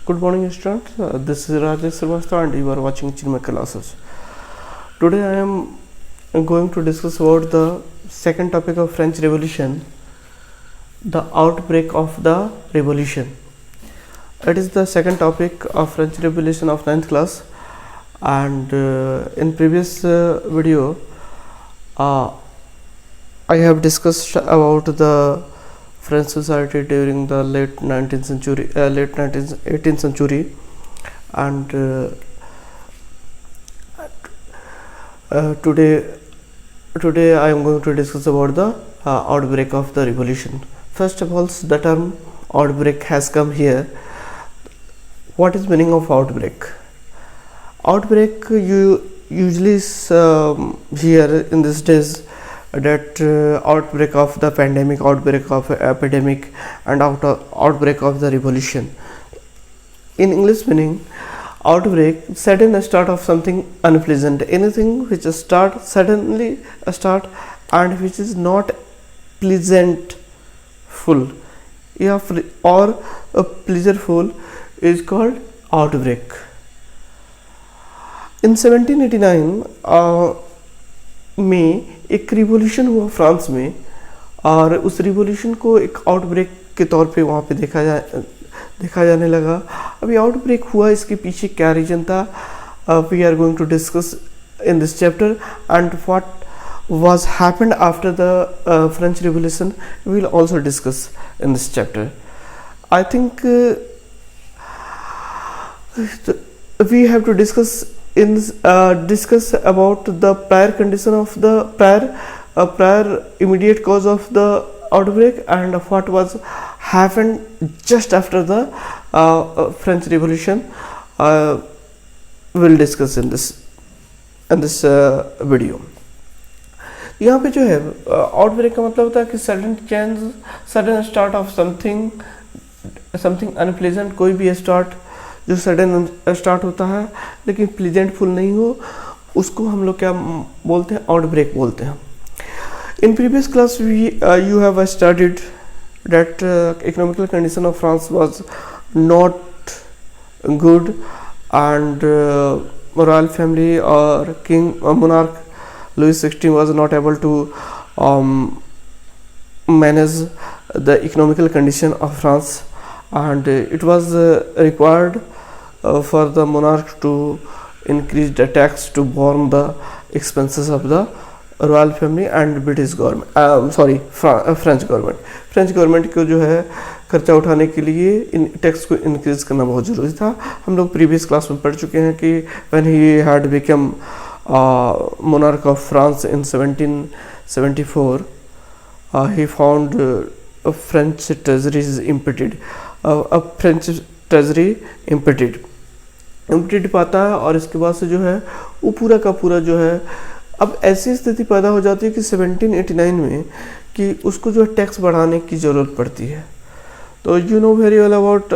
Good morning, students. This is Rajesh Srivastava and you are watching Chinmay classes. Today I am going to discuss about the second topic of French Revolution, the outbreak of the revolution. It is the second topic of French Revolution of 9th class, and in previous video I have discussed about the French society during the late 18th century, and today I am going to discuss about the outbreak of the revolution. First of all, the term outbreak has come here. What is meaning of outbreak? Outbreak you usually hear in these days that outbreak of the pandemic, outbreak of epidemic, and outbreak of the revolution. In English meaning, outbreak, sudden start of something unpleasant, anything which suddenly start and which is not pleasantful or pleasureful is called outbreak. In 1789 में एक revolution हुआ France में, और उस revolution को एक outbreak के तौर पे वहाँ पे देखा जाने लगा. अभी आउटब्रेक हुआ, इसके पीछे क्या रीजन था, we are going to discuss in this chapter, and what was happened after the French Revolution we will also discuss in this chapter. I think we have to discuss about the prior condition of the prior immediate cause of the outbreak and what was happened just after the French Revolution. We'll discuss in this video. यहाँ पे जो है outbreak का मतलब होता है कि sudden start of something unpleasant. कोई भी स्टार्ट जो सडन स्टार्ट होता है लेकिन प्लीजेंटफुल नहीं हो, उसको हम लोग क्या बोलते हैं, आउटब्रेक बोलते हैं. In previous class you have studied that economical condition of France was not good, and royal family और king monarch Louis XVI was not able to manage the economical condition of France, and it was required for the monarch to increase the tax to borne the expenses of the royal family and British government, French government. French government को जो है खर्चा उठाने के लिए इन tax को increase करना बहुत ज़रूरी था. हम लोग प्रीवियस क्लास में पढ़ चुके हैं कि when he had become monarch of France in 1774, he found French treasury is impeded. French treasury impeded पाता है, और इसके बाद से जो है वो पूरा का पूरा जो है अब ऐसी स्थिति पैदा हो जाती है कि 1789 में कि उसको जो है टैक्स बढ़ाने की ज़रूरत पड़ती है. तो you know very well about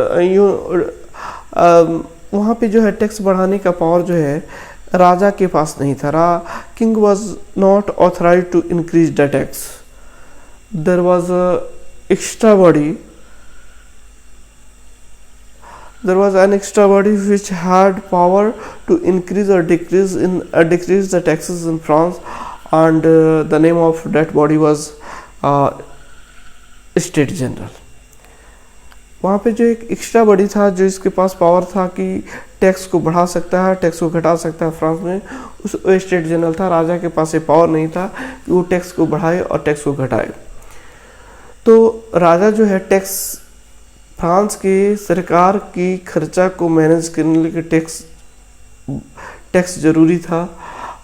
वहाँ पे जो है टैक्स बढ़ाने का पावर जो है राजा के पास नहीं था. King was not authorise to increase the tax. There was an extra body which had power to increase or decrease the taxes in France, and the name of that body was state general. वहाँ पे जो एक extra body था जो इसके पास power था कि tax को बढ़ा सकता है, टैक्स को घटा सकता है फ्रांस में, उस स्टेट जनरल था. राजा के पास ये पावर नहीं था कि वो टैक्स को बढ़ाए और टैक्स को घटाए. तो राजा जो है फ्रांस के सरकार की खर्चा को मैनेज करने के लिए टैक्स ज़रूरी था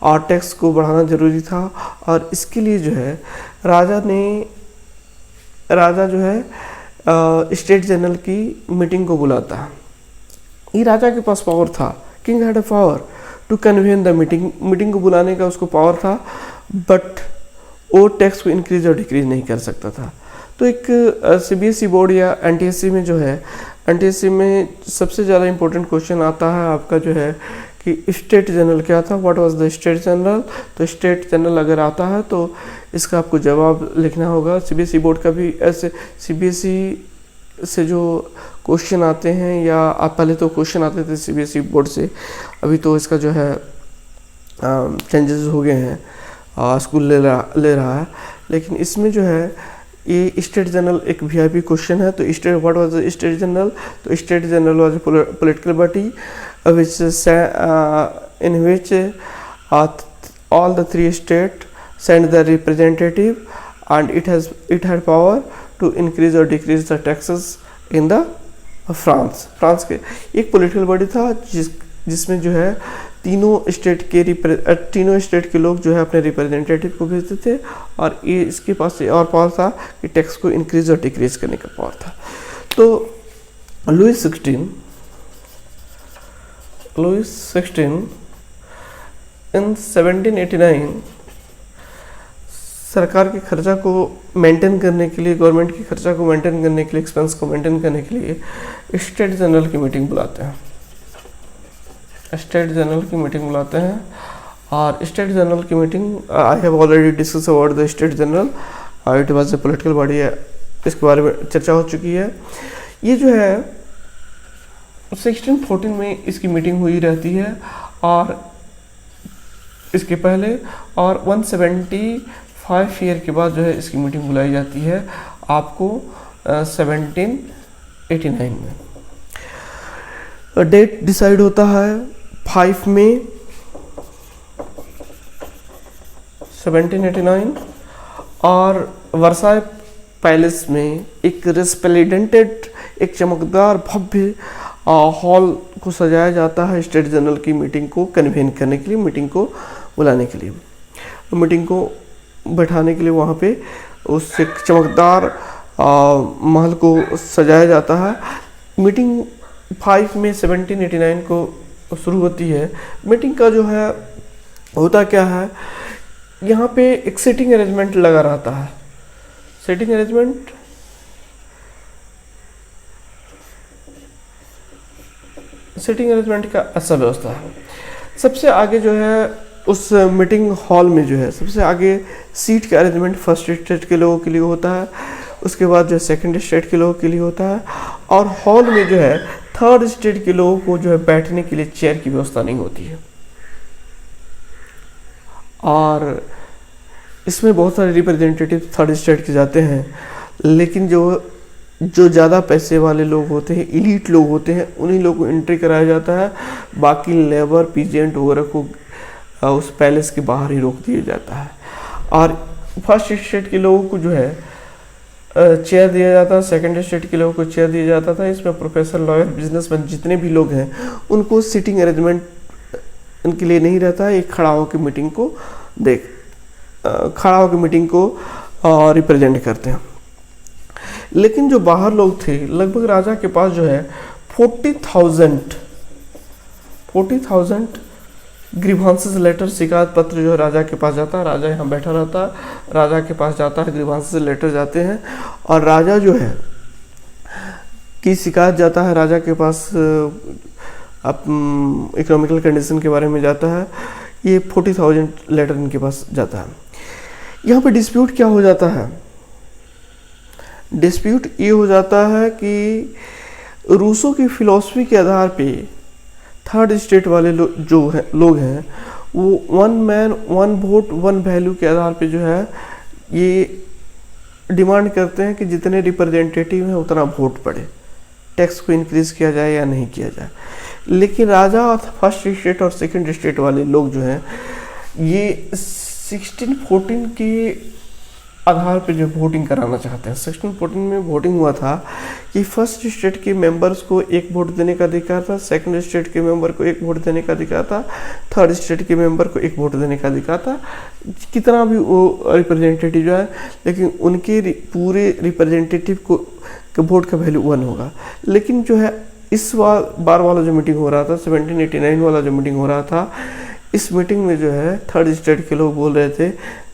और टैक्स को बढ़ाना ज़रूरी था, और इसके लिए जो है राजा जो है स्टेट जनरल की मीटिंग को बुलाता है. ये राजा के पास पावर था. King had a power to convene the meeting को बुलाने का उसको पावर था, बट वो टैक्स को इंक्रीज और डिक्रीज नहीं कर सकता था. तो एक सीबीएसई बोर्ड या एनटीएससी में जो है, एनटीएससी में सबसे ज़्यादा इंपॉर्टेंट क्वेश्चन आता है आपका जो है कि स्टेट जनरल क्या था, what was the state general. तो स्टेट जनरल अगर आता है तो इसका आपको जवाब लिखना होगा. सीबीएसई बोर्ड का भी ऐसे सीबीएसई से जो क्वेश्चन आते हैं, या आप पहले तो क्वेश्चन आते थे सीबीएसई बोर्ड से, अभी तो इसका जो है चेंजेस हो गए हैं, स्कूल ले रहा है, लेकिन इसमें जो है ये स्टेट जनरल एक वीआईपी क्वेश्चन है। तो state what was the state general, तो state general was political body which in which all the three states send the representative, and it had power to increase or decrease the taxes in the France के एक political body था जिसमें जो है तीनों state के लोग जो है अपने रिप्रेजेंटेटिव को भेजते थे, और ये इसके पास और पावर था कि टैक्स को इंक्रीज और डिक्रीज करने का पावर था। तो लुई 16 इन 1789 सरकार के खर्चा को मेंटेन करने के लिए, गवर्नमेंट के खर्चा को मेंटेन करने के लिए, एक्सपेंस को मेंटेन करने के लिए स्टेट जनरल की मीटिंग बुलाते हैं। स्टेट जनरल की मीटिंग बुलाते हैं, और स्टेट जनरल की meeting I have already discuss about the state general, it was a political body है, इसके बारे में चर्चा हो चुकी है। ये जो है 1614 में इसकी मीटिंग हुई रहती है, और इसके पहले और 175 ईयर के बाद जो है इसकी मीटिंग बुलाई जाती है आपको 1789 में। डेट डिसाइड होता है 5 मई 1789, और वर्साई पैलेस में एक रेस्प्लेडेंटेड, एक चमकदार भव्य हॉल को सजाया जाता है स्टेट जनरल की मीटिंग को कन्वेन करने के लिए, मीटिंग को बुलाने के लिए, मीटिंग को बैठाने के लिए वहाँ पे उस एक चमकदार महल को सजाया जाता है। मीटिंग 5 मई 1789 को शुरू होती है। मीटिंग का जो है होता क्या है, यहाँ पे एक सीटिंग अरेंजमेंट लगा रहता है। सीटिंग अरेंजमेंट का ऐसा व्यवस्था है, सबसे आगे जो है उस मीटिंग हॉल में जो है सबसे आगे सीट का अरेंजमेंट फर्स्ट स्टेट के लोगों के लिए होता है, उसके बाद जो है सेकंड स्टेट के लोगों के लिए होता है, और हॉल में जो है थर्ड स्टेट के लोगों को जो है बैठने के लिए चेयर की व्यवस्था नहीं होती है। और इसमें बहुत सारे रिप्रेजेंटेटिव थर्ड स्टेट के जाते हैं, लेकिन जो ज़्यादा पैसे वाले लोग होते हैं, इलीट लोग होते हैं, उन्हीं लोगों को एंट्री कराया जाता है। बाकी लेबर पीजेंट वगैरह को उस पैलेस के बाहर ही रोक दिया जाता है। और फर्स्ट स्टेट के लोगों को जो है चेयर दिया जाता है, सेकंड स्टेट के लोगों को चेयर दिया जाता था। इसमें प्रोफेसर, लॉयर, बिजनेसमैन जितने भी लोग हैं उनको सीटिंग अरेंजमेंट इनके लिए नहीं रहता है। एक खड़ा होकर मीटिंग को रिप्रेजेंट करते हैं। लेकिन जो बाहर लोग थे, लगभग राजा के पास जो है 40,000 ग्रीवांसेस लेटर, शिकायत पत्र जो राजा के पास जाता है। राजा यहाँ बैठा रहता है, राजा के पास जाता है, ग्रीवांसेस लेटर जाते हैं, और राजा जो है की शिकायत जाता है राजा के पास, इकोनॉमिकल कंडीशन के बारे में जाता है। ये 40,000 लेटर इनके पास जाता है। यहाँ पे डिस्प्यूट क्या हो जाता है, डिस्प्यूट ये हो जाता है कि रूसों की फिलॉसफी के आधार पे थर्ड स्टेट वाले लोग हैं वो 1 मैन 1 वोट 1 वैल्यू के आधार पे जो है ये डिमांड करते हैं कि जितने रिप्रेजेंटेटिव हैं उतना वोट पड़े, टैक्स को इंक्रीज किया जाए या नहीं किया जाए। लेकिन राजा और फर्स्ट स्टेट और सेकंड स्टेट वाले लोग जो हैं ये 1614 के आधार पे जो वोटिंग कराना चाहते हैं। 1614 में वोटिंग हुआ था कि फर्स्ट स्टेट के मेंबर्स को 1 वोट देने का अधिकार था, सेकंड स्टेट के मेंबर को 1 वोट देने का अधिकार था, थर्ड स्टेट के मेंबर को 1 वोट देने का अधिकार था। कितना भी वो रिप्रेजेंटेटिव जो है, लेकिन उनके पूरे रिप्रेजेंटेटिव को वोट का वैल्यू 1 होगा। लेकिन जो है इस बार वाला जो मीटिंग हो रहा था, 1789 वाला जो मीटिंग हो रहा था, इस मीटिंग में जो है थर्ड स्टेट के लोग बोल रहे थे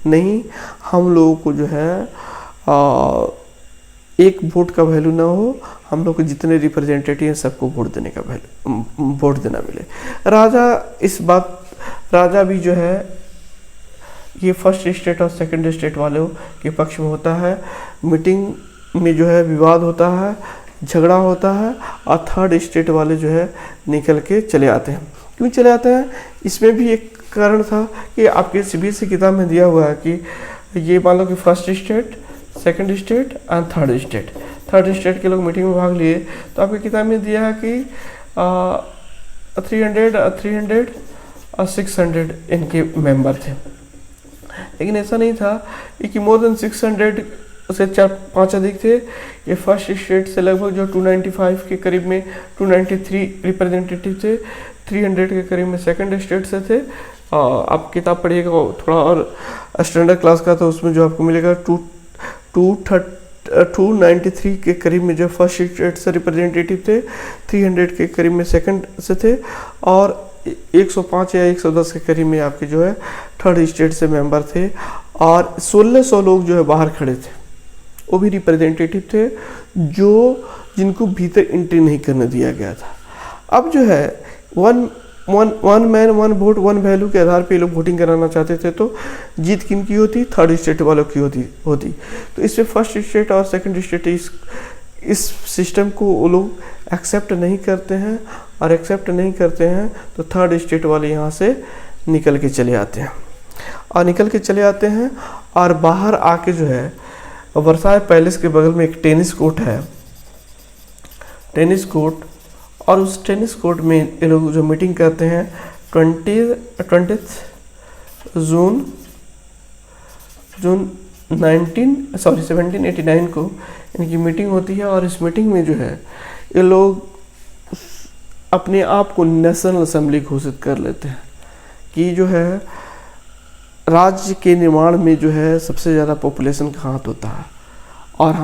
नहीं, हम लोगों को जो है 1 वोट का वैल्यू ना हो, हम लोग को जितने रिप्रेजेंटेटिव हैं सबको वोट देना मिले। राजा भी जो है ये फर्स्ट स्टेट और सेकंड स्टेट वालों के पक्ष में होता है। मीटिंग में जो है विवाद होता है झगड़ा होता है और थर्ड स्टेट वाले जो है निकल के चले आते हैं। क्यों चले आते हैं? इसमें भी एक कारण था कि आपके सीबीएसई किताब में दिया हुआ है कि ये मान लो कि first state, second state and third state, third state के लोग मीटिंग में भाग लिए, तो आपकी किताब में दिया है कि 300 और 600 इनके मेंबर थे। लेकिन ऐसा नहीं था कि मोर देन 600 से 4-5 अधिक थे। ये फर्स्ट स्टेट से लगभग जो 295 के करीब में 293 रिप्रेजेंटेटिव थे, 300 के करीब में सेकंड स्टेट से थे। आप किताब पढ़िएगा थोड़ा और स्टैंडर्ड क्लास का, तो उसमें जो आपको मिलेगा 293 के करीब में जो फर्स्ट स्टेट से रिप्रेजेंटेटिव थे, 300 के करीब में सेकंड से थे, और 105 या 110 के करीब में आपके जो है थर्ड स्टेट से मेंबर थे। और 1600 लोग जो है बाहर खड़े थे, वो भी रिप्रेजेंटेटिव थे जिनको भीतर एंट्री नहीं करने दिया गया था। अब जो है one man one vote one value के आधार पे लोग वोटिंग कराना चाहते थे, तो जीत किन की होती? थर्ड स्टेट वालों की होती। तो इससे फर्स्ट स्टेट और सेकंड स्टेट इस सिस्टम को वो लोग एक्सेप्ट नहीं करते हैं, और एक्सेप्ट नहीं करते हैं तो थर्ड स्टेट वाले यहाँ से निकल के चले आते हैं, और बाहर आके जो है वर्साय पैलेस के बगल में एक टेनिस कोर्ट है, टेनिस कोर्ट, और उस टेनिस कोर्ट में ये लोग जो मीटिंग करते हैं 20 जून 1789 को इनकी मीटिंग होती है। और इस मीटिंग में जो है ये लोग अपने आप को नेशनल असेंबली घोषित कर लेते हैं कि जो है राज्य के निर्माण में जो है सबसे ज़्यादा पॉपुलेशन का हाथ होता है, और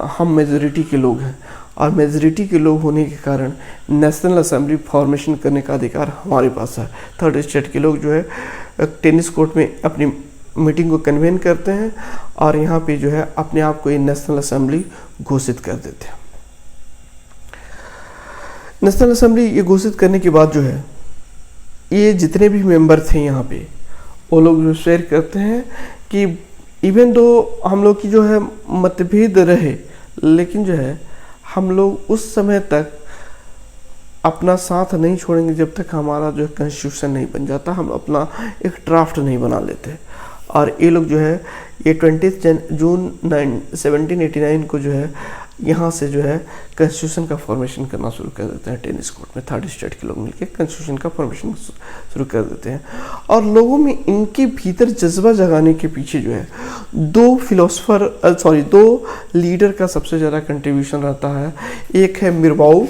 हम मेजॉरिटी के लोग हैं, और मेजॉरिटी के लोग होने के कारण नेशनल असेंबली फॉर्मेशन करने का अधिकार हमारे पास है। थर्ड स्टेट के लोग जो है टेनिस कोर्ट में अपनी मीटिंग को कन्वेन करते हैं, और यहाँ पे जो है अपने आप को ये नेशनल असेंबली घोषित कर देते हैं। नेशनल असेंबली ये घोषित करने के बाद जो है ये जितने भी मेंबर थे यहाँ पे, वो लोग जो शेयर करते हैं कि इवन दो हम लोग की जो है मतभेद रहे, लेकिन जो है हम लोग उस समय तक अपना साथ नहीं छोड़ेंगे जब तक हमारा जो है कॉन्स्टिट्यूशन नहीं बन जाता, हम अपना एक ड्राफ्ट नहीं बना लेते। और ये लोग जो है ये 20 जून 1789 को जो है यहाँ से जो है कॉन्स्टिट्यूशन का फॉर्मेशन करना शुरू कर देते हैं। टेनिस कोर्ट में थर्ड स्टेट के लोग मिलकर कॉन्स्टिट्यूशन का फॉर्मेशन शुरू कर देते हैं, और लोगों में इनके भीतर जज्बा जगाने के पीछे जो है दो लीडर का सबसे ज़्यादा कंट्रीब्यूशन रहता है। एक है मिरवाऊ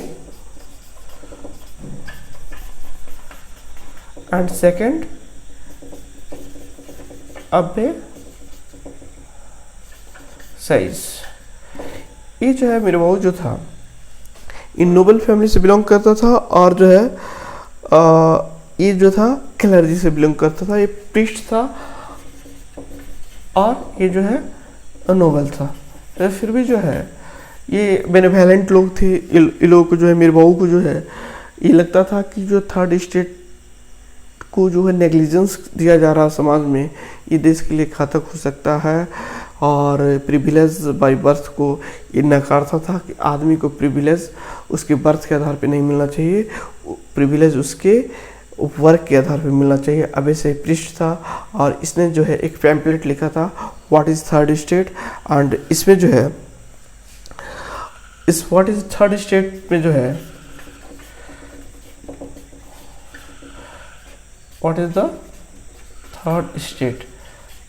एंड सेकंड अब्बे साइज। ये जो है मिरवाऊ जो था इन नोबल फैमिली से बिलोंग करता था, और जो है ये जो था क्लर्जी से बिलोंग करता था, ये प्रीस्ट था, और ये जो है नोबल था। तो फिर भी जो है ये बेनेवोलेंट लोग थे। ये लोगों को जो है मिरवाऊ को जो है ये लगता था कि जो थर्ड स्टेट को जो है नेग्लिजेंस दिया जा रहा है समाज में, ये देश के लिए घातक हो सकता है। और प्रिविलेज बाय बर्थ को ये नकारता था कि आदमी को प्रिविलेज उसके बर्थ के आधार पे नहीं मिलना चाहिए, प्रिविलेज उसके वर्क के आधार पे मिलना चाहिए। अब ऐसे पृष्ठ था, और इसने जो है एक पैम्पलेट लिखा था what is third state, and इसमें जो है इस व्हाट इज़ थर्ड स्टेट में जो है what is the third state,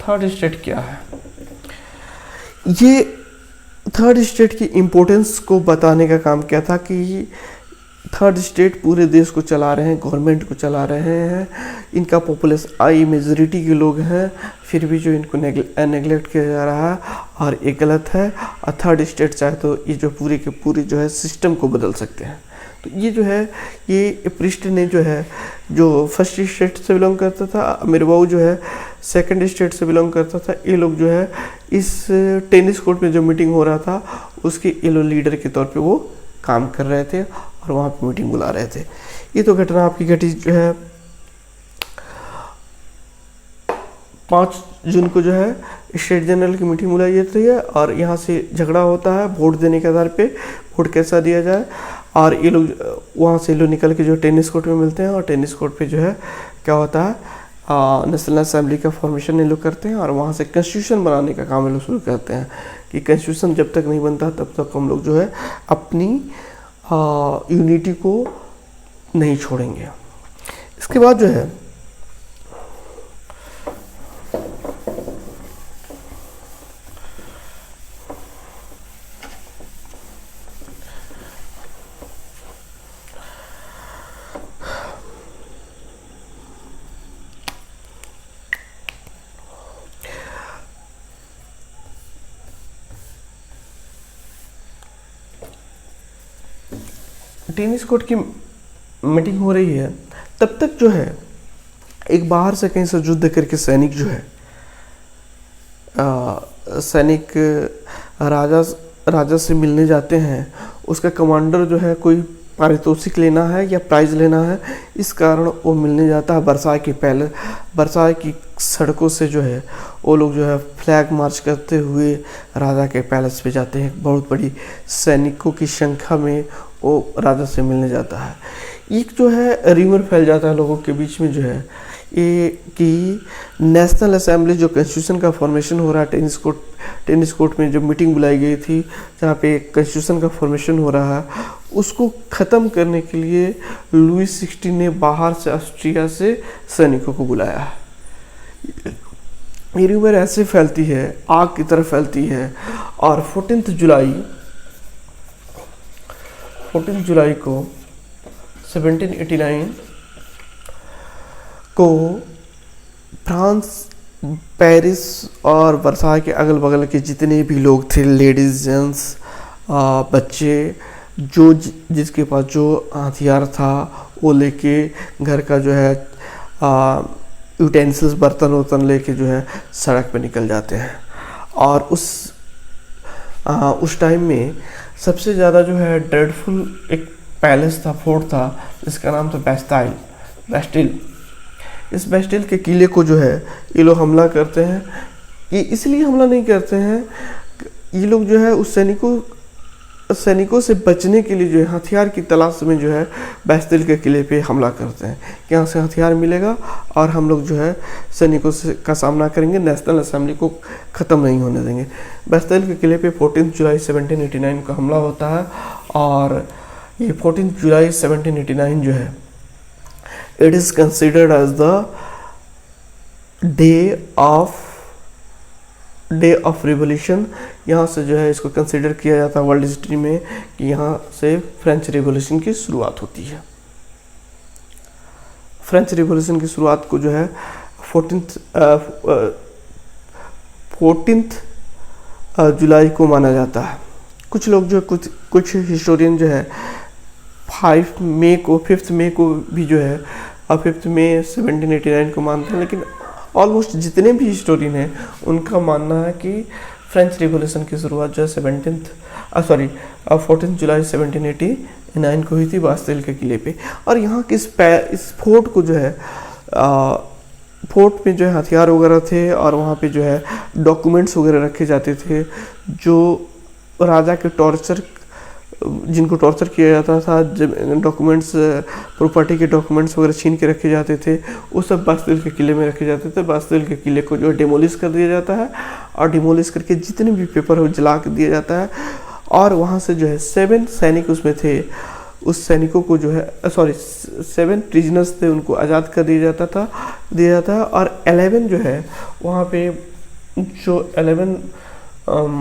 third state क्या है, ये थर्ड स्टेट की इम्पोर्टेंस को बताने का काम क्या था कि थर्ड स्टेट पूरे देश को चला रहे हैं, गवर्नमेंट को चला रहे हैं, इनका पॉपुलेशन आई मेजॉरिटी के लोग हैं, फिर भी जो इनको नेगलेक्ट किया जा रहा है, और ये गलत है। और थर्ड स्टेट चाहे तो ये जो पूरे के पूरे जो है सिस्टम को बदल सकते हैं। तो ये जो है ये पृष्ठ ने जो है जो फर्स्ट स्टेट से बिलोंग करता था, मिरवाऊ जो है सेकंड स्टेट से बिलोंग करता था, ये लोग जो है इस टेनिस कोर्ट में जो मीटिंग हो रहा था उसके ये लोग लीडर के तौर पे वो काम कर रहे थे, और वहाँ पे मीटिंग बुला रहे थे। ये तो घटना आपकी घटी जो है 5 जून को जो है स्टेट जनरल की मीटिंग बुलाई जाती है और यहाँ से झगड़ा होता है वोट देने के आधार पे, वोट कैसा दिया जाए। और ये लोग वहाँ से लोग निकल के जो टेनिस कोर्ट में मिलते हैं और टेनिस कोर्ट पे जो है क्या होता है, नेशनल असेंबली का फॉर्मेशन ये लोग करते हैं और वहाँ से कॉन्स्टिट्यूशन बनाने का काम ये लोग शुरू करते हैं कि कॉन्स्टिट्यूशन जब तक नहीं बनता तब तक हम लोग जो है अपनी यूनिटी को नहीं छोड़ेंगे। इसके बाद जो है टेनिस कोर्ट की मीटिंग हो रही है, तब तक जो है एक बाहर से कहीं से युद्ध करके सैनिक जो है सैनिक राजा से मिलने जाते हैं। उसका कमांडर जो है कोई पारितोषिक लेना है या प्राइज लेना है, इस कारण वो मिलने जाता है वर्साय के पहले। वर्साय की सड़कों से जो है वो लोग जो है फ्लैग मार्च करते हुए राजा के पैलेस पे जाते हैं। बहुत बड़ी सैनिकों की संख्या में वो राजा से मिलने जाता है। एक जो है र्यूमर फैल जाता है लोगों के बीच में जो है ये कि नेशनल असेंबली जो कॉन्स्टिट्यूशन का फॉर्मेशन हो रहा है, टेनिस कोर्ट में जो मीटिंग बुलाई गई थी जहाँ पे कॉन्स्टिट्यूशन का फॉर्मेशन हो रहा है, उसको ख़त्म करने के लिए लुई 16 ने बाहर से ऑस्ट्रिया से सैनिकों को बुलाया है। ये र्यूमर ऐसे फैलती है, आग की तरह फैलती है और 14 जुलाई को 1789 को फ्रांस, पेरिस और वर्साय के अगल बगल के जितने भी लोग थे, लेडीज, जेंट्स, बच्चे, जो जिसके पास जो हथियार था वो लेके घर का जो है यूटेंसिल्स, बर्तन वर्तन लेके जो है सड़क पे निकल जाते हैं। और उस टाइम में सबसे ज़्यादा जो है ड्रेडफुल एक पैलेस था, फोर्ट था, जिसका नाम था बैस्टिल। इस बैस्टिल के किले को जो है ये लोग हमला करते हैं। ये इसलिए हमला नहीं करते हैं, ये लोग जो है उस सैनिकों से बचने के लिए जो है हथियार की तलाश में जो है बैस्टिल के किले पे हमला करते हैं कि यहाँ से हथियार मिलेगा और हम लोग जो है सैनिकों से का सामना करेंगे, नेशनल असेंबली को ख़त्म नहीं होने देंगे। बैस्टिल के किले पे 14 जुलाई 1789 को हमला होता है और ये 14 जुलाई 1789 जो है it is considered as the day of revolution. यहाँ से जो है इसको कंसिडर किया जाता है वर्ल्ड हिस्ट्री में कि यहाँ से फ्रेंच रिवॉल्यूशन की शुरुआत होती है। फ्रेंच रिवॉल्यूशन की शुरुआत को जो है 14 जुलाई को माना जाता है। कुछ लोग जो कुछ हिस्टोरियन जो है 5 मई को भी जो है 5 मई 1789 को मानते हैं, लेकिन ऑलमोस्ट जितने भी हिस्टोरियन हैं उनका मानना है कि फ्रेंच रिवॉल्यूशन की शुरुआत जो है 14 जुलाई 1789 को हुई थी बास्तिल के किले पे। और यहाँ के इस फोर्ट को जो है फोर्ट में जो है हथियार वगैरह थे और वहाँ पे जो है डॉक्यूमेंट्स वगैरह रखे जाते थे, जो राजा के जिनको टॉर्चर किया जाता था, जब डॉक्यूमेंट्स, प्रॉपर्टी के डॉक्यूमेंट्स वगैरह छीन के रखे जाते थे, वो सब बास्तिल के किले में रखे जाते थे। बास्तिल के किले को जो है डिमोलिश कर दिया जाता है और डिमोलिश करके जितने भी पेपर हो जला के दिया जाता है। और वहाँ से जो है 7 सैनिक उसमें थे, उस सैनिकों को जो है 7 प्रिजनर्स थे, उनको आज़ाद कर दिया जाता है। और 11 जो है वहाँ पे जो 11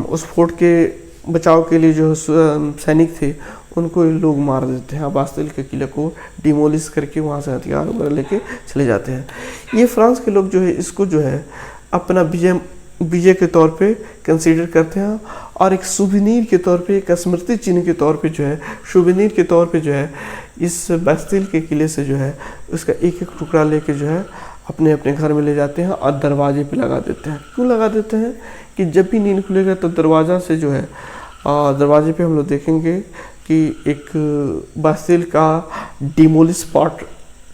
उस फोर्ट के बचाव के लिए जो सैनिक थे उनको लोग मार देते हैं। बास्तिल के किले को डिमोलिश करके वहाँ से हथियार वगैरह लेके चले जाते हैं। ये फ्रांस के लोग जो है इसको जो है अपना विजय के तौर पे कंसीडर करते हैं और एक सुवेनीर के तौर पे, एक स्मृति चिन्ह के तौर पे जो है, सुवेनीर के तौर पे जो है इस बास्तिल के किले से जो है उसका एक टुकड़ा लेके जो है अपने अपने घर में ले जाते हैं और दरवाजे पे लगा देते हैं। क्यों लगा देते हैं कि जब भी नींद खुलेगा तो दरवाज़ा से जो है दरवाजे पे हम लोग देखेंगे कि एक बास्तिल का डिमोलिश पार्ट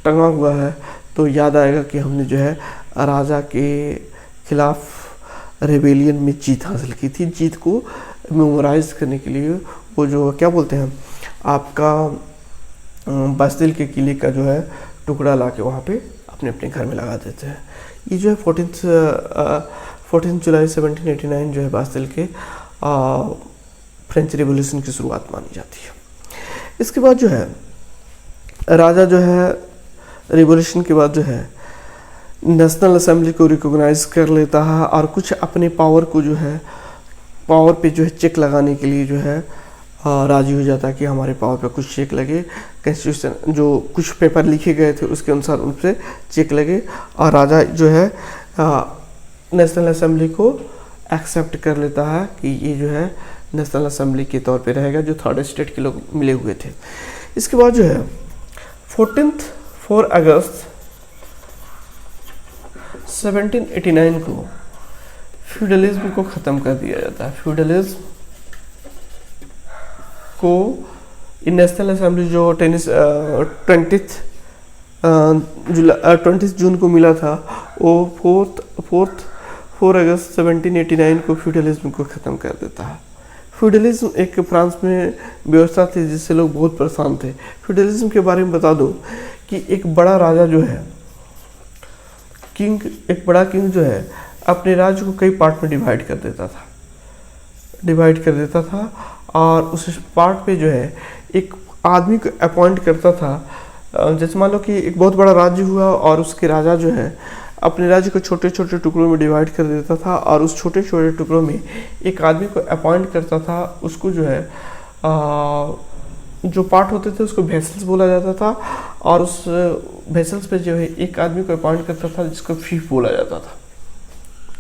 टंगा हुआ है, तो याद आएगा कि हमने जो है राजा के खिलाफ रेबेलियन में जीत हासिल की थी। जीत को मेमोराइज करने के लिए वो जो क्या बोलते हैं आपका बास्तिल के किले का जो है टुकड़ा ला के वहाँ पे अपने अपने घर में लगा देते हैं। ये जो है 14 जुलाई 1789 जो है बास्तिल के फ्रेंच रिवॉल्यूशन की शुरुआत मानी जाती है। इसके बाद जो है राजा जो है रिवॉल्यूशन के बाद जो है नेशनल असेंबली को रिकॉग्नाइज कर लेता है और कुछ अपने पावर को जो है पावर पे जो है चेक लगाने के लिए जो है राजी हो जाता है कि हमारे पावर पे कुछ चेक लगे, कॉन्स्टिट्यूशन जो कुछ पेपर लिखे गए थे उसके अनुसार उन पर चेक लगे और राजा जो है नेशनल असेंबली को एक्सेप्ट कर लेता है कि ये जो है नेशनल असेंबली के तौर पे रहेगा, जो थर्ड स्टेट के लोग मिले हुए थे। इसके बाद जो है 4 अगस्त 1789 को फ्यूडलिज्म को ख़त्म कर दिया जाता है। फ्यूडलिज्म को नेशनल असेंबली जो 20 जून को मिला था वो 4 अगस्त 1789 को फ्यूडलिज्म को ख़त्म कर देता है। फ्यूडलिज्म एक फ्रांस में व्यवस्था थी जिससे लोग बहुत परेशान थे। फ्यूडलिज्म के बारे में बता दो कि एक बड़ा राजा जो है एक बड़ा किंग जो है अपने राज्य को कई पार्ट में डिवाइड कर देता था और उस पार्ट पे जो है एक आदमी को अपॉइंट करता था। जैसे मान लो कि एक बहुत बड़ा राज्य हुआ और उसके राजा जो है अपने राज्य को छोटे छोटे टुकड़ों में डिवाइड कर देता था और उस छोटे छोटे टुकड़ों में एक आदमी को अपॉइंट करता था। उसको जो है जो पार्ट होते थे उसको वेसल्स बोला जाता था और उस वेसल्स पे जो है एक आदमी को अपॉइंट करता था जिसको फीफ बोला जाता था।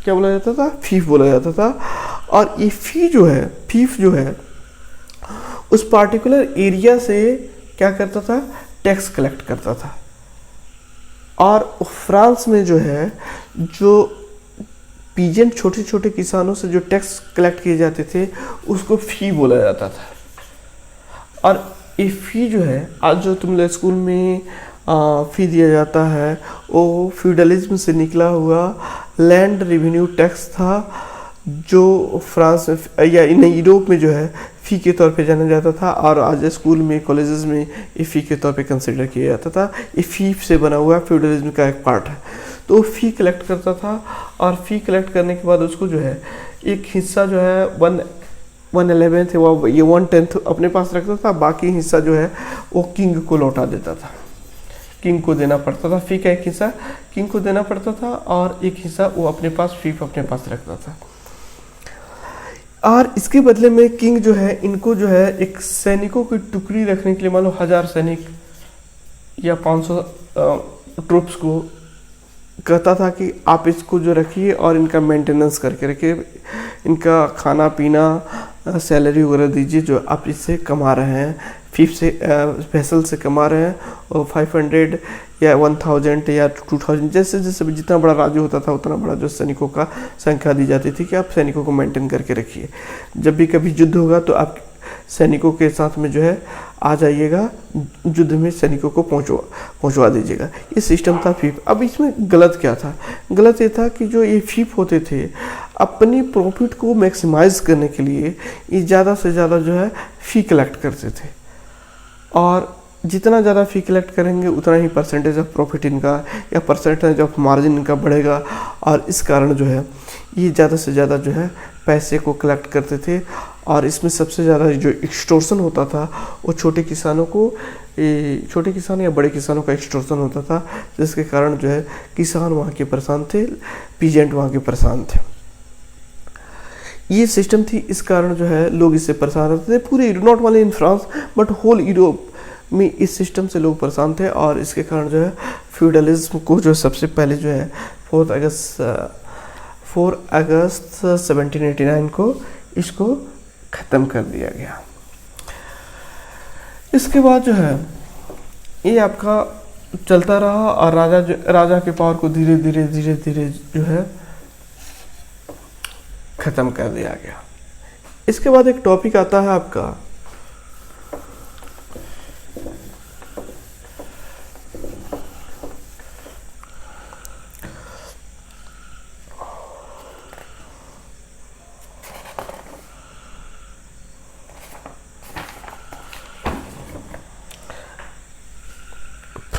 क्या बोला जाता था? फीफ बोला जाता था। और ये फीफ जो है उस पार्टिकुलर एरिया से क्या करता था? टैक्स कलेक्ट करता था। और फ्रांस में जो है जो पीजेंट छोटे छोटे किसानों से जो टैक्स कलेक्ट किए जाते थे उसको फी बोला जाता था। और ये फी जो है आज जो तुम लोग स्कूल में फी दिया जाता है वो फ्यूडलिज्म से निकला हुआ लैंड रेवेन्यू टैक्स था जो फ्रांस में या यूरोप में जो है फ़ी के तौर पे जाना जाता था और आज स्कूल में कॉलेजेस में ये फ़ी के तौर पे कंसिडर किया जाता था। ये फ़ी से बना हुआ फ्यूडलिज्म का एक पार्ट है। तो वो फ़ी कलेक्ट करता था और फ़ी कलेक्ट करने के बाद उसको जो है एक हिस्सा जो है 1/11 वो ये 1/10 अपने पास रखता था, बाकी हिस्सा जो है वो किंग को लौटा देता था। किंग को देना पड़ता था। फ़ी का एक हिस्सा किंग को देना पड़ता था और एक हिस्सा वो अपने पास फ़ी अपने पास रखता था। और इसके बदले में किंग जो है इनको जो है एक सैनिकों की टुकड़ी रखने के लिए मान लो 1000 सैनिक या 500 ट्रूप्स को कहता था कि आप इसको जो रखिए और इनका मेंटेनेंस करके रखिए, इनका खाना पीना सैलरी वगैरह दीजिए जो आप इससे कमा रहे हैं, फीफ से वेसल से कमा रहे हैं। और 500 या 1000 या 2000 जैसे जैसे जितना बड़ा राज्य होता था उतना बड़ा जो सैनिकों का संख्या दी जाती थी कि आप सैनिकों को मेंटेन करके रखिए। जब भी कभी युद्ध होगा तो आप सैनिकों के साथ में जो है आ जाइएगा, युद्ध में सैनिकों को पहुंचवा दीजिएगा। ये सिस्टम था फीफ। अब इसमें गलत क्या था? गलत ये था कि जो ये फीफ होते थे अपनी प्रॉफिट को मैक्सिमाइज करने के लिए ये ज़्यादा से ज़्यादा जो है फ़ी कलेक्ट करते थे और जितना ज़्यादा फ़ी कलेक्ट करेंगे उतना ही परसेंटेज ऑफ प्रॉफिट इनका या परसेंटेज ऑफ मार्जिन इनका बढ़ेगा और इस कारण जो है ये ज़्यादा से ज़्यादा जो है पैसे को कलेक्ट करते थे। और इसमें सबसे ज़्यादा जो एक्सटॉर्शन होता था वो छोटे किसानों या बड़े किसानों का एक्सटॉर्शन होता था, जिसके कारण जो है किसान वहाँ के परेशान थे, पीजेंट वहाँ के परेशान थे। ये सिस्टम थी, इस कारण जो है लोग इससे परेशान रहते थे। पूरे not only in France but whole Europe में इस सिस्टम से लोग परेशान थे और इसके कारण जो है फ्यूडलिज्म को जो सबसे पहले जो है 4 अगस्त 1789 को इसको ख़त्म कर दिया गया। इसके बाद जो है ये आपका चलता रहा और राजा के पावर को धीरे धीरे जो है ख़त्म कर दिया गया। इसके बाद एक टॉपिक आता है आपका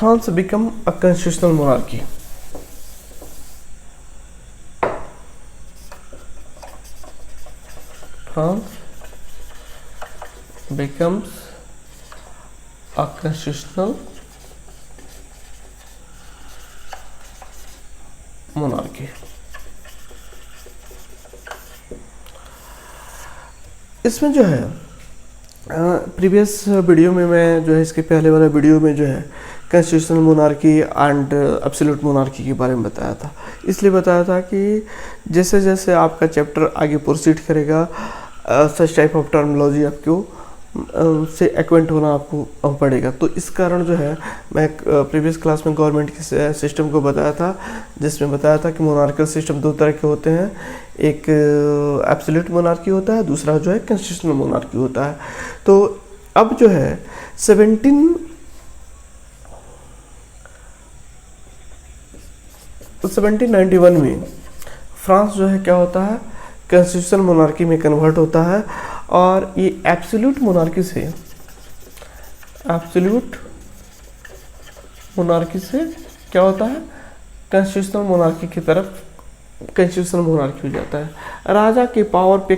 France become a constitutional monarchy. France becomes a constitutional monarchy. इसमें जो है प्रीवियस वीडियो में मैं जो है इसके पहले वाले वीडियो में जो है constitutional monarchy and absolute monarchy के बारे में बताया था। इसलिए बताया था कि जैसे जैसे आपका चैप्टर आगे प्रोसीड करेगा सच टाइप ऑफ टर्मिनोलॉजी आपको से एक्वेंट होना आपको पड़ेगा। तो इस कारण जो है मैं प्रीवियस क्लास में गवर्नमेंट के सिस्टम को बताया था, जिसमें बताया था कि मोनार्कल सिस्टम दो तरह के होते हैं, एक एब्सोल्यूट मोनार्की होता है, दूसरा जो है कॉन्स्टिट्यूशनल मोनार्की होता है। तो अब जो है 1791 में फ्रांस जो है क्या होता है, कॉन्स्टिट्यूशनल मोनार्की में कन्वर्ट होता है, और ये एब्सोल्यूट मोनार्की से क्या होता है, कॉन्स्टिट्यूशनल मोनार्की की तरफ कॉन्स्टिट्यूशनल मोनार्की हो जाता है। राजा के पावर पे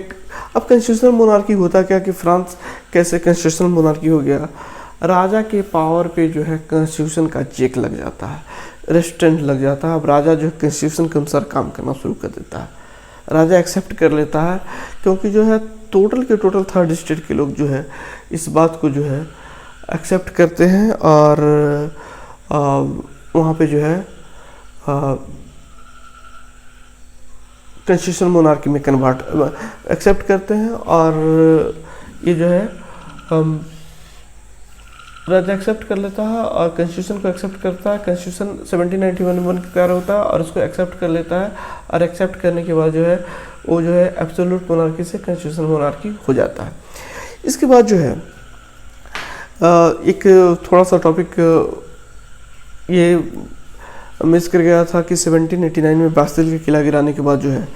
अब कॉन्स्टिट्यूशनल मोनार्की होता क्या कि फ्रांस कैसे कॉन्स्टिट्यूशनल मोनार्की हो गया, राजा के पावर पे जो है कॉन्स्टिट्यूशन का चेक लग जाता है, रेस्ट्रेंट लग जाता है। अब राजा जो है कॉन्स्टिट्यूशन के अनुसार काम करना शुरू कर देता है, राजा एक्सेप्ट कर लेता है, क्योंकि जो है टोटल के टोटल थर्ड स्टेट के लोग जो है इस बात को जो है एक्सेप्ट करते हैं, और वहाँ पे जो है कॉन्स्टिट्यूशनल मोनार्की में कन्वर्ट एक्सेप्ट करते हैं। और ये जो है राजा एक्सेप्ट कर लेता है और कॉन्स्टिट्यूशन को एक्सेप्ट करता है। कॉन्स्टिट्यूशन 1791 में तैयार होता है और उसको एक्सेप्ट कर लेता है, और एक्सेप्ट करने के बाद जो है वो जो है एब्सोल्यूट मोनार्की से कॉन्स्टिट्यूशनल मोनार्की हो जाता है। इसके बाद जो है एक थोड़ा सा टॉपिक ये मिस कर गया था कि 1789 में बास्तिल के किला गिराने के बाद जो है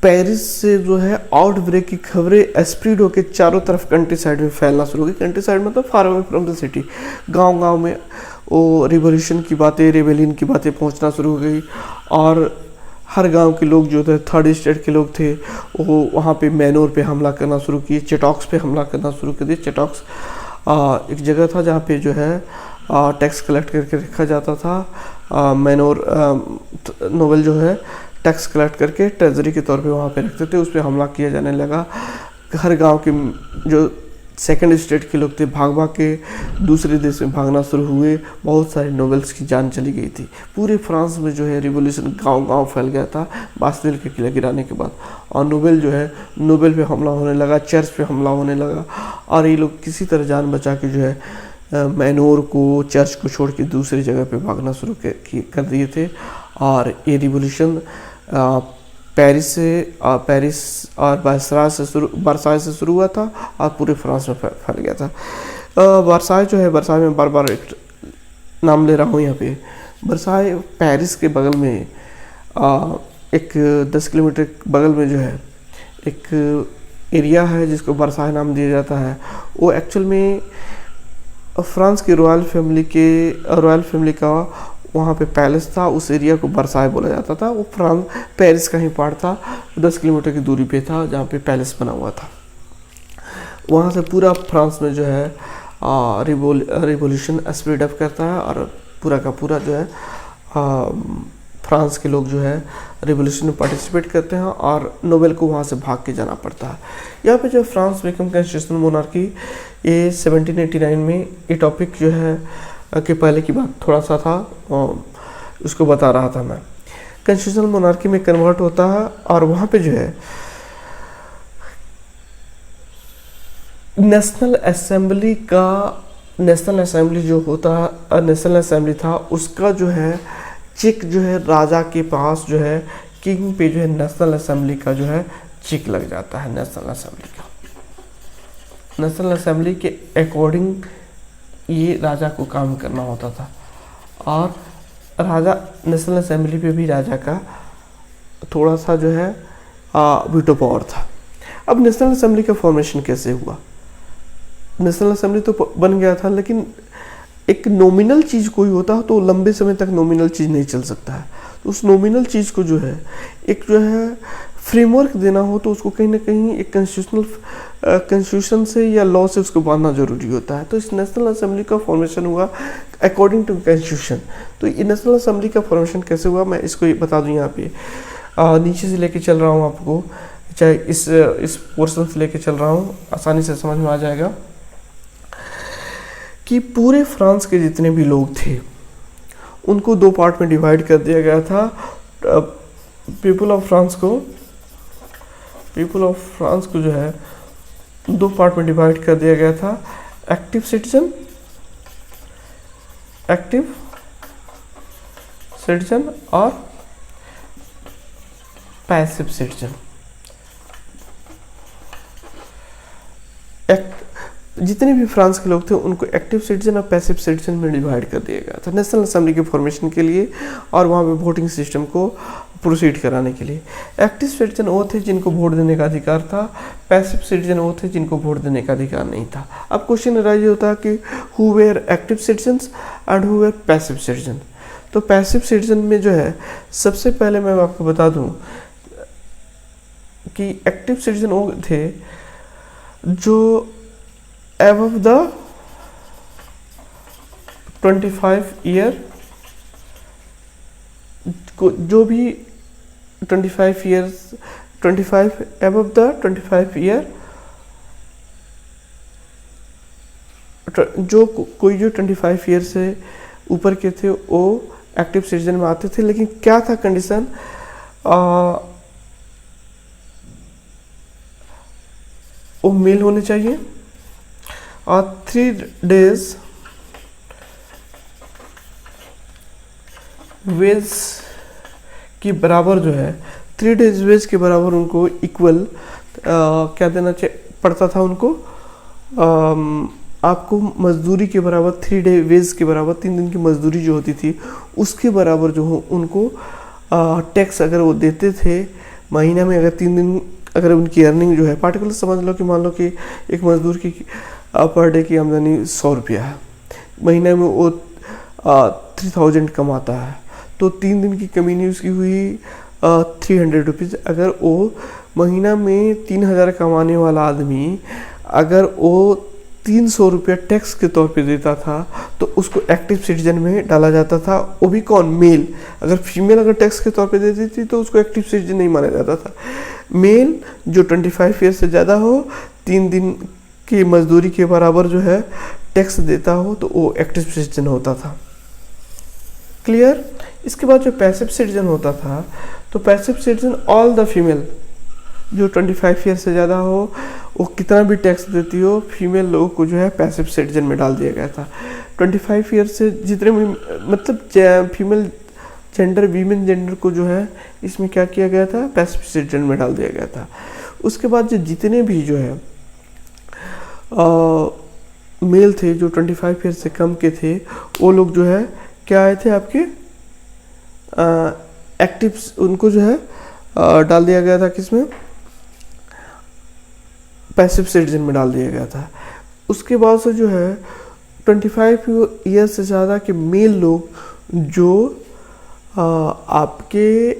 पेरिस से जो है आउटब्रेक की खबरें स्प्रेड होकर चारों तरफ कंट्री साइड में फैलना शुरू हो गई। कंट्री साइड मतलब far away from the city, गांव-गांव में वो रिवॉल्यूशन की बातें, रेबेलियन की बातें पहुंचना शुरू हो गई, और हर गांव के लोग जो थे, थर्ड स्टेट के लोग थे, वो वहाँ पे मैनोर पे हमला करना शुरू किए, चेटॉक्स पे हमला करना शुरू कर दिए। चेटॉक्स एक जगह था जहाँ पे जो है टैक्स कलेक्ट करके रखा जाता था। मैनोर नोबल जो है टैक्स कलेक्ट करके ट्रेजरी के तौर पे वहाँ पे रखते थे, उस पर हमला किया जाने लगा। हर गांव के जो सेकंड स्टेट के लोग थे भाग भाग के दूसरे देश में भागना शुरू हुए, बहुत सारे नोबल्स की जान चली गई थी। पूरे फ्रांस में जो है रिवॉल्यूशन गांव-गांव फैल गया था बास्तिल के किला गिराने के बाद, और नोबेल जो है नोबेल पे हमला होने लगा, चर्च पे हमला होने लगा, और ये लोग किसी तरह जान बचा के जो है मैनोर को, चर्च को छोड़ के दूसरी जगह पे भागना शुरू कर दिए थे। और ये रिवॉल्यूशन पेरिस और वर्साय से शुरू हुआ था और पूरे फ्रांस में फैल गया था। वर्साय जो है, वर्साय में बार बार एक नाम ले रहा हूँ यहाँ पे, वर्साय पेरिस के बगल में एक 10 किलोमीटर बगल में जो है एक एरिया है जिसको वर्साय नाम दिया जाता है। वो एक्चुअल में फ्रांस की रॉयल फैमिली का वहाँ पे पैलेस था, उस एरिया को वर्साय बोला जाता था। वो फ्रांस पेरिस का ही पार्ट था, 10 किलोमीटर की दूरी पे था जहाँ पे पैलेस बना हुआ था। वहाँ से पूरा फ्रांस में जो है रिवॉल्यूशन स्प्रेड अप करता है, और पूरा का पूरा जो है फ्रांस के लोग जो है रिवॉल्यूशन में पार्टिसिपेट करते हैं, और नोबेल को वहाँ से भाग के जाना पड़ता है। यहाँ पे जो फ्रांस बिकम कॉन्स्टिट्यूशनल मोनार्की, ये 1789 में ये टॉपिक जो है कि पहले की बात थोड़ा सा था, उसको बता रहा था मैं। कॉन्स्टिट्यूशनल मोनार्की में कन्वर्ट होता है, और वहाँ पे जो है नेशनल असेंबली था, उसका जो है चेक जो है राजा के पास जो है किंग पे जो है नेशनल असेंबली का जो है चेक लग जाता है। नेशनल असेंबली के अकॉर्डिंग ये राजा को काम करना होता था, और राजा नेशनल असेंबली पे भी राजा का थोड़ा सा जो है वीटो पावर था। अब नेशनल असेंबली का फॉर्मेशन कैसे हुआ? नेशनल असेंबली तो बन गया था, लेकिन एक नॉमिनल चीज़ कोई होता है तो लंबे समय तक नॉमिनल चीज़ नहीं चल सकता है। तो उस नॉमिनल चीज़ को जो है एक जो है फ्रेमवर्क देना हो तो उसको कहीं ना कहीं एक कॉन्स्टिट्यूशन से या लॉ से उसको बांधना जरूरी होता है। तो इस नेशनल असेंबली का फॉर्मेशन हुआ अकॉर्डिंग टू कॉन्स्टिट्यूशन। तो ये नेशनल असेंबली का फॉर्मेशन कैसे हुआ मैं इसको बता दूं। यहाँ पे नीचे से लेके चल रहा हूँ आपको, चाहे इस पोर्शन से लेके चल रहा हूँ, आसानी से समझ में आ जाएगा कि पूरे फ्रांस के जितने भी लोग थे उनको दो पार्ट में डिवाइड कर दिया गया था। पीपल ऑफ फ्रांस को जो है दो पार्ट में डिवाइड कर दिया गया था, एक्टिव सिटीजन और पैसिव सिटीजन। जितने भी फ्रांस के लोग थे उनको एक्टिव सिटीजन और पैसिव सिटीजन में डिवाइड कर दिया गया था नेशनल असेंबली के फॉर्मेशन के लिए और वहाँ पे वोटिंग सिस्टम को प्रोसीड कराने के लिए। एक्टिव सिटीजन वो थे जिनको वोट देने का अधिकार था, पैसिव सिटीजन वो थे जिनको वोट देने का अधिकार नहीं था। अब क्वेश्चन राइज होता है कि who were active citizens and who were passive citizen. तो पैसिव सिटीजन में जो है सबसे पहले मैं आपको बता दूं कि एक्टिव सिटीजन वो थे जो above the 25 ईयर को, जो भी 25 ईयर्स 25 above the 25 ईयर, जो कोई जो 25 ईयर से ऊपर के थे वो एक्टिव सिटीजन में आते थे। लेकिन क्या था कंडीशन, वो मेल होने चाहिए और 3 days वेज की बराबर जो है 3 days वेज के बराबर उनको इक्वल क्या देना पड़ता था उनको, आपको मजदूरी के बराबर 3 day वेज के बराबर 3 दिन की मजदूरी जो होती थी उसके बराबर जो हो उनको टैक्स अगर वो देते थे महीना में, अगर 3 दिन अगर उनकी अर्निंग जो है पार्टिकुलर समझ लो कि मान लो कि एक मजदूर की पर डे की आमदनी 100 रुपया है, महीने में वो 3000 कमाता है, तो 3 दिन की कमीनी उसकी हुई 300 रुपीज़। अगर वो महीना में 3000 कमाने वाला आदमी अगर वो 300 रुपया टैक्स के तौर पे देता था तो उसको एक्टिव सिटीजन में डाला जाता था। वो भी कौन, मेल। अगर फीमेल अगर टैक्स के तौर पे देती थी तो उसको एक्टिव सिटीजन नहीं माना जाता था। मेल जो 25 ईयर से ज़्यादा हो, 3 दिन की मजदूरी के बराबर जो है टैक्स देता हो तो वो एक्टिव सिटीजन होता था। क्लियर। इसके बाद जो पैसिव सिटीजन होता था तो passive citizen all the female जो 25 ईयर से ज़्यादा हो, वो कितना भी टैक्स देती हो, फीमेल लोगों को जो है पैसिव सिटीजन में डाल दिया गया था। 25 ईयर से जितने भी मतलब फीमेल जेंडर, वीमेन जेंडर को जो है इसमें क्या किया गया था, पैसिव सिटीजन में डाल दिया गया था। उसके बाद जो जितने भी जो है मेल थे जो 25 ईयर से कम के थे वो लोग जो है क्या आए थे आपके एक्टिव, उनको जो है डाल दिया गया था किसमें, पैसिव सिटीजन में डाल दिया गया था। उसके बाद से जो है 25 ईयर से ज़्यादा के मेल लोग जो आपके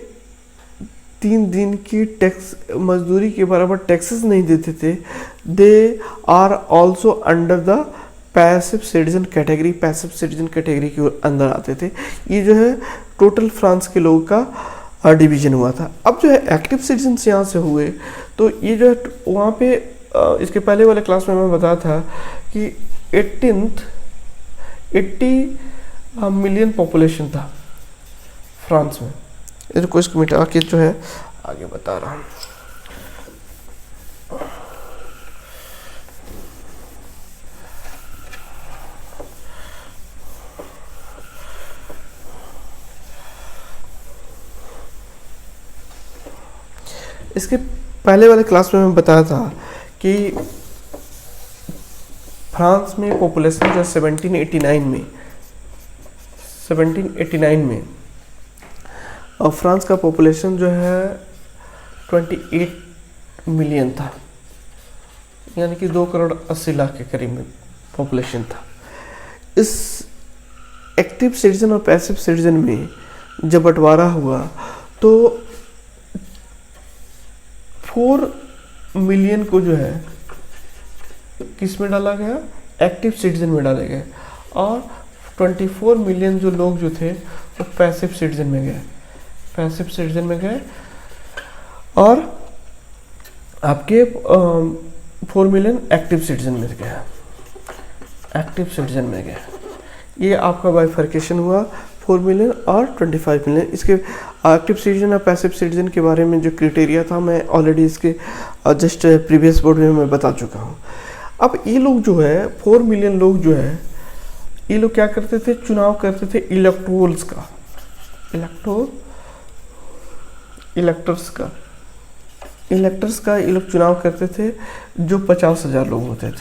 3 दिन की टैक्स मजदूरी के बराबर टैक्सेस नहीं देते थे, they are also under the passive citizen category, passive citizen category के अंदर आते थे। ये जो है टोटल फ्रांस के लोगों का डिवीजन हुआ था। अब जो है एक्टिव सिटीजन्स यहाँ से हुए तो ये जो है वहाँ पे इसके पहले वाले क्लास में मैं बताया था कि 80 मिलियन पॉपुलेशन था फ्रांस में। इनको इसको मिटा के जो है आगे बता रहा हूँ। इसके पहले वाले क्लास में मैं बताया था कि फ्रांस में पॉपुलेशन जो 1789 में और फ्रांस का पॉपुलेशन जो है 28 मिलियन था, यानी कि 2 करोड़ 80 लाख के करीब में पॉपुलेशन था। इस एक्टिव सिटीजन और पैसिव सिटीजन में जब बंटवारा हुआ तो 4 मिलियन को जो है किस में डाला गया, एक्टिव सिटीजन में डाले गए, और 24 मिलियन जो लोग जो थे वो पैसिव सिटीजन में गए, पैसिव सिटीजन में गए, और आपके 4 मिलियन एक्टिव सिटीजन में गए, एक्टिव सिटीजन में गए। ये आपका बाइफर्केशन हुआ 4 मिलियन और 25 मिलियन। इसके एक्टिव सिटीजन और पैसिव सिटीजन के बारे में जो क्राइटेरिया था मैं ऑलरेडी इसके जस्ट प्रीवियस बोर्ड में मैं बता चुका हूँ। अब ये लोग जो है 4 मिलियन लोग जो है ये लोग क्या करते थे, चुनाव करते थे इलेक्टोरल्स का, इलेक्टर्स का ये लोग चुनाव करते थे जो 50,000 लोग होते थे,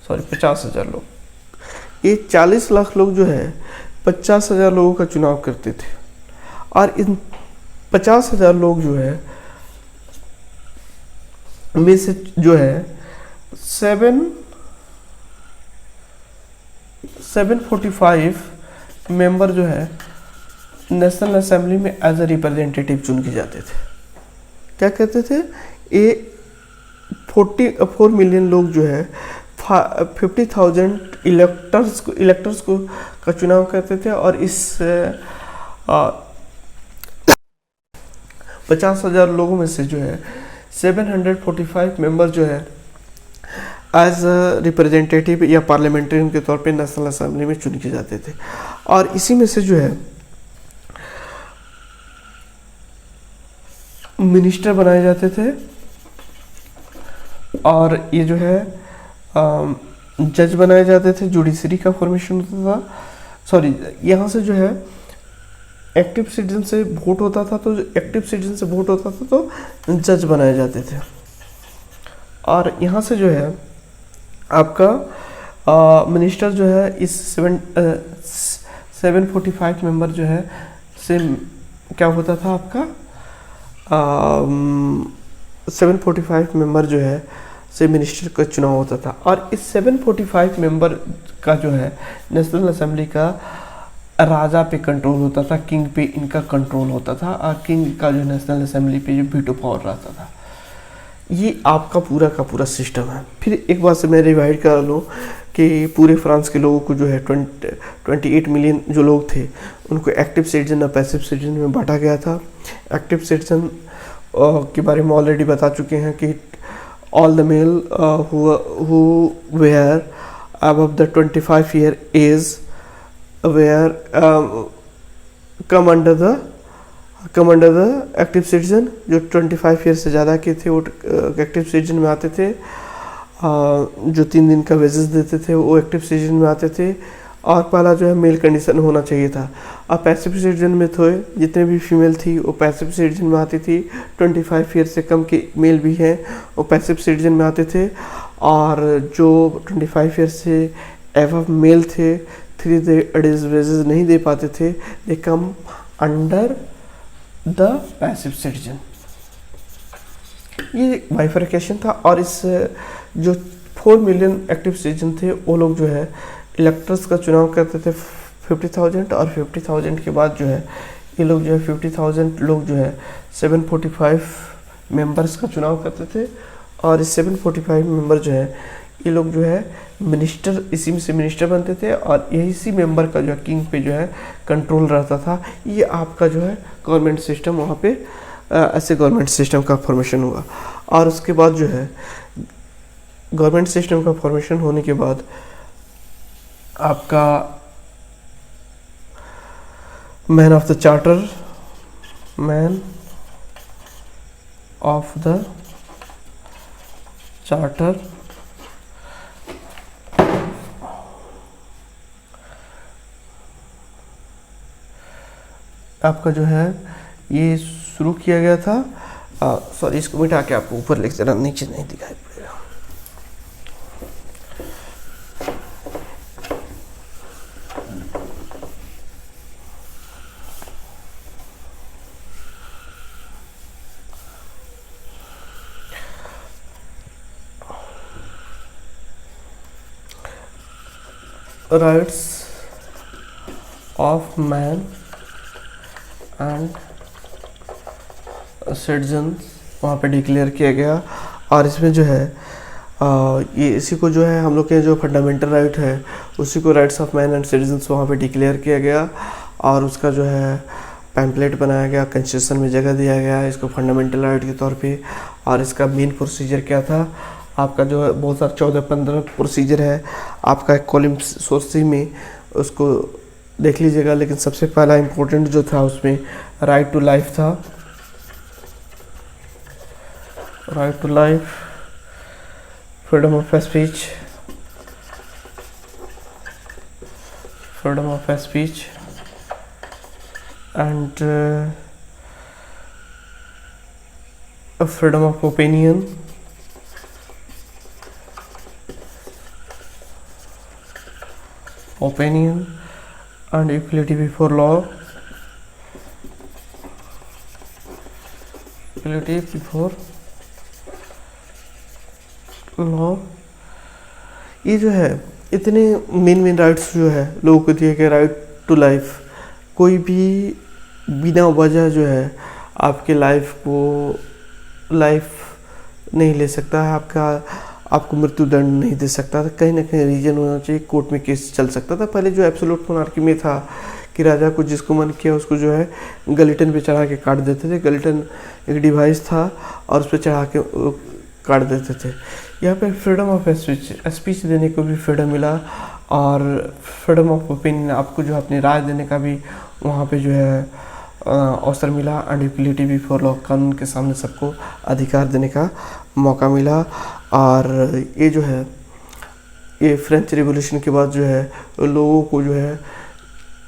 सॉरी 50,000 लोग। ये 40 लाख लोग जो है 50,000 लोगों का चुनाव करते थे, और इन 50,000 लोग जो है में से जो है 745 मेंबर जो है नेशनल असेंबली में एज ए रिप्रेजेंटेटिव चुन के जाते थे। क्या कहते थे, ये 4 मिलियन लोग जो है 50,000 इलेक्टर्स को का चुनाव करते थे, और इस 50,000 लोगों में से जो है 745 मेंबर जो है एज रिप्रेजेंटेटिव या पार्लियामेंटेरियन के तौर पे नेशनल असेंबली में चुन के जाते थे। और इसी में से जो है मिनिस्टर बनाए जाते थे, और ये जो है जज बनाए जाते थे, जुडिशरी का फॉर्मेशन होता था। सॉरी, यहाँ से जो है एक्टिव सिटीजन से वोट होता था, तो एक्टिव सिटीजन से वोट होता था तो जज बनाए जाते थे। और यहाँ से जो है आपका मिनिस्टर जो है इस 745 मेंबर जो है से क्या होता था आपका 745 मेंबर जो है से मिनिस्टर का चुनाव होता था। और इस 745 मेंबर का जो है नेशनल असेंबली का राजा पे कंट्रोल होता था, किंग पे इनका कंट्रोल होता था, और किंग का जो नेशनल असेंबली पे जो वीटो पावर रहता था। ये आपका पूरा का पूरा सिस्टम है। फिर एक बार से मैं रिवाइड कर लूँ कि पूरे फ्रांस के लोगों को जो है 28 मिलियन जो लोग थे उनको एक्टिव सिटीजन और पैसिव सिटीजन में बांटा गया था। एक्टिव सिटीजन के बारे में ऑलरेडी बता चुके हैं कि all the male who were above the 25 year age were come under the active citizen। जो 25 ईयर से ज़्यादा के थे वो एक्टिव सिटीजन में आते थे। जो 3 दिन का वेजेस देते थे वो एक्टिव सिटीजन में आते थे। और पहला जो है मेल कंडीशन होना चाहिए था। और पैसिव सिटीजन में थे जितने भी फीमेल थी वो पैसिव सिटीजन में आती थी। 25 ईयर से कम के मेल भी हैं वो पैसिव सिटीजन में आते थे। और जो 25 ईयर से एवव मेल थे 3 डेज वेजेस नहीं दे पाते थे, they come under the passive citizen. ये बाइफर्केशन था। और इस जो 4 मिलियन एक्टिव सिटीजन थे वो लोग जो है इलेक्टर्स का चुनाव करते थे 50,000। और 50,000 के बाद जो है ये लोग जो है 50,000 लोग जो है 745 मेंबर्स का चुनाव करते थे। और इस 745 मेंबर जो है ये लोग जो है मिनिस्टर, इसी में से मिनिस्टर बनते थे। और यही सी मेंबर का जो है किंग पे जो है कंट्रोल रहता था। ये आपका जो है गवर्नमेंट सिस्टम वहाँ पे ऐसे गवर्नमेंट सिस्टम का फॉर्मेशन हुआ। और उसके बाद जो है गवर्नमेंट सिस्टम का फॉर्मेशन होने के बाद आपका man of the charter, man of the charter आपका जो है ये शुरू किया गया था। सॉरी, इसको मिटा के आपको ऊपर लिख देना, नीचे नहीं दिखाई पड़ेगा। Rights of man and citizen वहाँ पे डिक्लेयर किया गया। और इसमें जो है ये इसी को जो है हम लोग के जो फंडामेंटल राइट है उसी को rights of man and citizens वहाँ पे डिक्लेयर किया गया और उसका जो है पैम्पलेट बनाया गया, कॉन्स्टिट्यूशन में जगह दिया गया इसको फंडामेंटल राइट के तौर पे। और इसका मेन प्रोसीजर क्या था आपका जो है बहुत सारा 14-15 प्रोसीजर है आपका एक कॉलम सोर्सी में, उसको देख लीजिएगा। लेकिन सबसे पहला इम्पोर्टेंट जो था उसमें राइट टू लाइफ था, right to life, freedom of speech, freedom of speech and a freedom of opinion, and equality before law, equality before law। ये जो है इतने मेन राइट्स जो है लोगों को दिए गए। राइट टू लाइफ, कोई भी बिना वजह जो है आपके लाइफ को लाइफ नहीं ले सकता है, आपको मृत्यु दंड नहीं दे सकता था। कहीं ना कहीं रीजन होना चाहिए, कोर्ट में केस चल सकता था। पहले जो एब्सोल्यूट मोनार्की में था कि राजा को जिसको मन किया उसको जो है गलीटन पे चढ़ा के काट देते थे। गलीटन एक डिवाइस था और उस पर चढ़ा के काट देते थे। यहाँ पे फ्रीडम ऑफ स्पीच देने को भी फ्रीडम मिला और फ्रीडम ऑफ ओपिनियन, आपको जो अपनी राय देने का भी वहाँ पे जो है अवसर मिला। एंड इक्वलिटी बिफोर लॉ, कानून के सामने सबको अधिकार देने का मौका मिला। और ये जो है ये फ्रेंच रिवॉल्यूशन के बाद जो है लोगों को जो है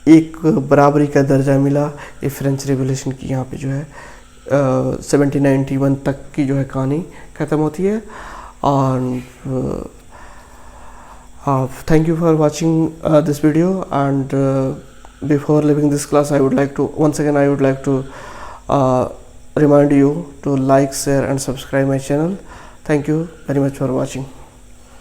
एक बराबरी का दर्जा मिला। ये फ्रेंच रिवॉल्यूशन की यहाँ पे जो है 1791 तक की जो है कहानी ख़त्म होती है। और thank you for watching this video, and before leaving this class I would like to once again remind you to like, share and subscribe my channel. Thank you very much for watching.